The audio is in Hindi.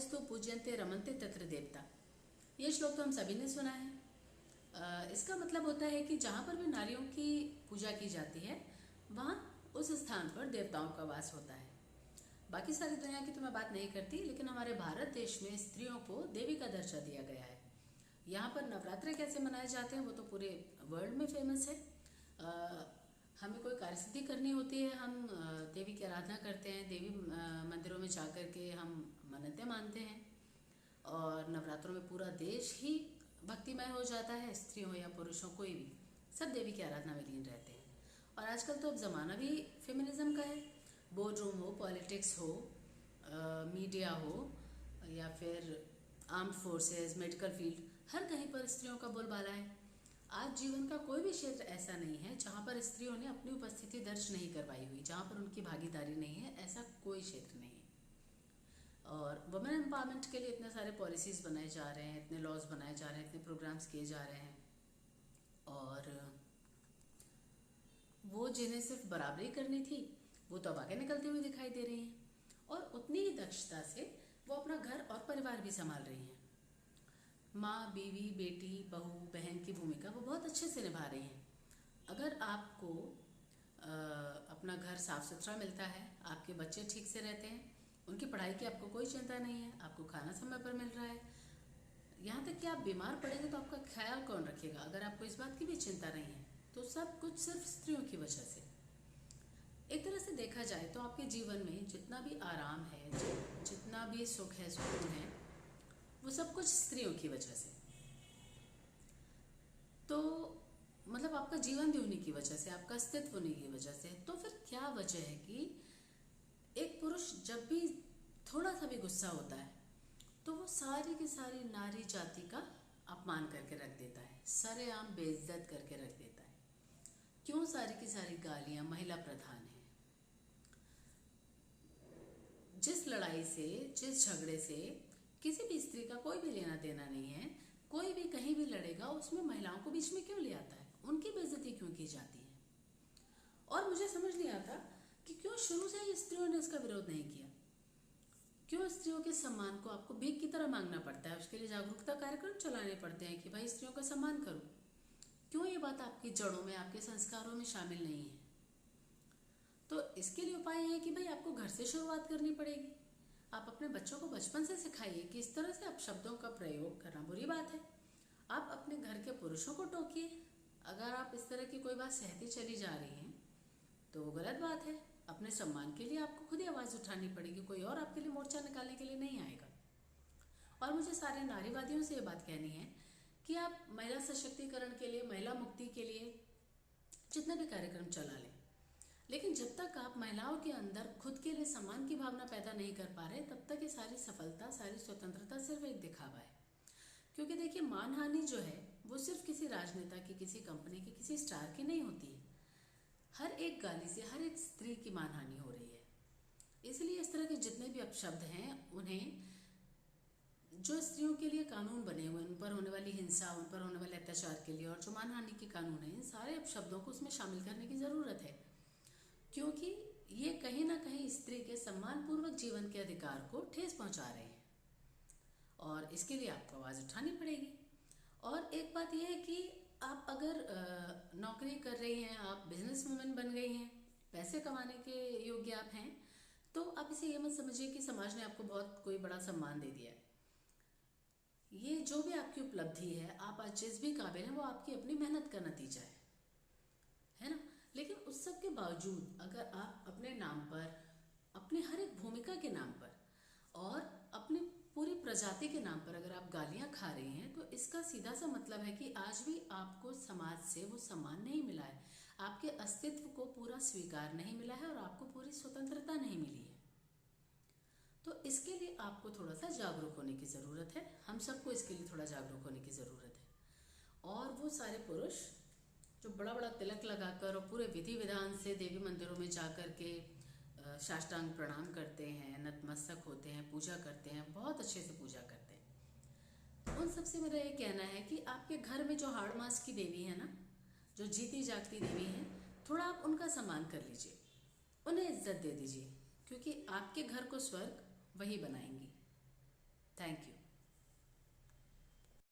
नार्यस्तु पूज्यन्ते रमन्ते तत्र देवता। ये श्लोक तो हम सभी ने सुना है। इसका मतलब होता है कि जहाँ पर भी नारियों की पूजा की जाती है वहाँ उस स्थान पर देवताओं का वास होता है। बाकी सारी दुनिया की तो मैं बात नहीं करती, लेकिन हमारे भारत देश में स्त्रियों को देवी का दर्जा दिया गया है। यहाँ पर नवरात्रे कैसे मनाए जाते हैं वो तो पूरे वर्ल्ड में फेमस है। हमें कोई कार्यसिद्धि करनी होती है, हम देवी की आराधना करते हैं, देवी मंदिरों में जाकर के हम मन्नतें मानते हैं और नवरात्रों में पूरा देश ही भक्तिमय हो जाता है। स्त्री हो या पुरुष हो, कोई भी, सब देवी की आराधना में लीन रहते हैं। और आजकल तो अब ज़माना भी फेमिनिज्म का है। बोर्ड रूम हो, पॉलिटिक्स हो, मीडिया हो या फिर आर्म्ड फोर्सेस, मेडिकल फील्ड, हर कहीं पर स्त्रियों का बोलबाला है। आज जीवन का कोई भी क्षेत्र ऐसा नहीं है जहाँ पर स्त्रियों ने अपनी उपस्थिति दर्ज नहीं करवाई हुई, जहाँ पर उनकी भागीदारी नहीं है, ऐसा कोई क्षेत्र नहीं है। और वुमेन एम्पावरमेंट के लिए इतने सारे पॉलिसीज़ बनाए जा रहे हैं, इतने लॉज बनाए जा रहे हैं, इतने प्रोग्राम्स किए जा रहे हैं, और वो जिन्हें सिर्फ बराबरी करनी थी वो तो अब आगे निकलती हुई दिखाई दे रही हैं और उतनी ही दक्षता से वो अपना घर और परिवार भी संभाल रही हैं। माँ, बीवी, बेटी, बहू, बहन की भूमिका वो बहुत अच्छे से निभा रही हैं। अगर आपको अपना घर साफ सुथरा मिलता है, आपके बच्चे ठीक से रहते हैं, उनकी पढ़ाई की आपको कोई चिंता नहीं है, आपको खाना समय पर मिल रहा है, यहाँ तक कि आप बीमार पड़ेंगे तो आपका ख्याल कौन रखेगा, अगर आपको इस बात की भी चिंता नहीं है, तो सब कुछ सिर्फ स्त्रियों की वजह से। एक तरह से देखा जाए तो आपके जीवन में जितना भी आराम है, जितना भी सुख है, सुकून है, वो सब कुछ स्त्रियों की वजह से। तो मतलब आपका जीवन भी उन्हीं की वजह से, आपका अस्तित्व उन्हीं की वजह से। तो फिर क्या वजह है कि एक पुरुष जब भी थोड़ा सा भी गुस्सा होता है तो वो सारी की सारी नारी जाति का अपमान करके रख देता है, सरेआम बेइज्जत करके रख देता है। क्यों सारी की सारी गालियां महिला प्रधान है? जिस लड़ाई से, जिस झगड़े से किसी भी स्त्री का कोई भी लेना देना नहीं है, कोई भी कहीं भी लड़ेगा, उसमें महिलाओं को बीच में क्यों ले आता है, उनकी बेइज्जती क्यों की जाती है? और मुझे समझ नहीं आता कि क्यों शुरू से ही स्त्रियों ने इसका विरोध नहीं किया। क्यों स्त्रियों के सम्मान को आपको भीख की तरह मांगना पड़ता है? उसके लिए जागरूकता कार्यक्रम चलाने पड़ते हैं कि भाई स्त्रियों का सम्मान करो। क्यों ये बात आपकी जड़ों में, आपके संस्कारों में शामिल नहीं है? तो इसके लिए उपाय है कि भाई आपको घर से शुरुआत करनी पड़ेगी। आप अपने बच्चों को बचपन से सिखाइए कि इस तरह से आप शब्दों का प्रयोग करना बुरी बात है। आप अपने घर के पुरुषों को टोकिए। अगर आप इस तरह की कोई बात सहती चली जा रही हैं तो वो गलत बात है। अपने सम्मान के लिए आपको खुद ही आवाज़ उठानी पड़ेगी, कोई और आपके लिए मोर्चा निकालने के लिए नहीं आएगा। और मुझे सारे नारीवादियों से ये बात कहनी है कि आप महिला सशक्तिकरण के लिए, महिला मुक्ति के लिए जितने भी कार्यक्रम चला लें, लेकिन जब तक आप महिलाओं के अंदर खुद के लिए सम्मान की भावना पैदा नहीं कर पा रहे, तब तक ये सारी सफलता, सारी स्वतंत्रता सिर्फ एक दिखावा है। क्योंकि देखिए, मानहानि जो है वो सिर्फ किसी राजनेता की, किसी कंपनी की, किसी स्टार की नहीं होती है। हर एक गाली से हर एक स्त्री की मानहानि हो रही है। इसलिए इस तरह के जितने भी अपशब्द हैं, उन्हें जो स्त्रियों के लिए कानून बने हुए, उन पर होने वाली हिंसा, उन पर होने वाले अत्याचार के लिए, और जो मानहानि के कानून हैं, इन सारे अपशब्दों को उसमें शामिल करने की ज़रूरत है। क्योंकि ये कहीं ना कहीं स्त्री के सम्मानपूर्वक जीवन के अधिकार को ठेस पहुंचा रहे हैं और इसके लिए आपको आवाज़ उठानी पड़ेगी। और एक बात यह है कि आप अगर नौकरी कर रही हैं, आप बिजनेस वुमेन बन गई हैं, पैसे कमाने के योग्य आप हैं, तो आप इसे ये मत समझिए कि समाज ने आपको बहुत कोई बड़ा सम्मान दे दिया है। ये जो भी आपकी उपलब्धि है, आप आज जिस भी काबिल हैं, वो आपकी अपनी मेहनत का नतीजा है ना। लेकिन उस सब के बावजूद अगर आप अपने नाम पर, अपनी हर एक भूमिका के नाम पर और अपनी पूरी प्रजाति के नाम पर अगर आप गालियां खा रही हैं, तो इसका सीधा सा मतलब है कि आज भी आपको समाज से वो सम्मान नहीं मिला है, आपके अस्तित्व को पूरा स्वीकार नहीं मिला है और आपको पूरी स्वतंत्रता नहीं मिली है। तो इसके लिए आपको थोड़ा सा जागरूक होने की ज़रूरत है। हम सबको इसके लिए थोड़ा जागरूक होने की ज़रूरत है। और वो सारे पुरुष जो बड़ा बड़ा तिलक लगाकर और पूरे विधि विधान से देवी मंदिरों में जाकर के साष्टांग प्रणाम करते हैं, नतमस्तक होते हैं, पूजा करते हैं, बहुत अच्छे से पूजा करते हैं, उन सबसे मेरा ये कहना है कि आपके घर में जो हाड़ मास की देवी है ना, जो जीती जागती देवी हैं, थोड़ा आप उनका सम्मान कर लीजिए, उन्हें इज्जत दे दीजिए, क्योंकि आपके घर को स्वर्ग वही बनाएंगी। Thank you.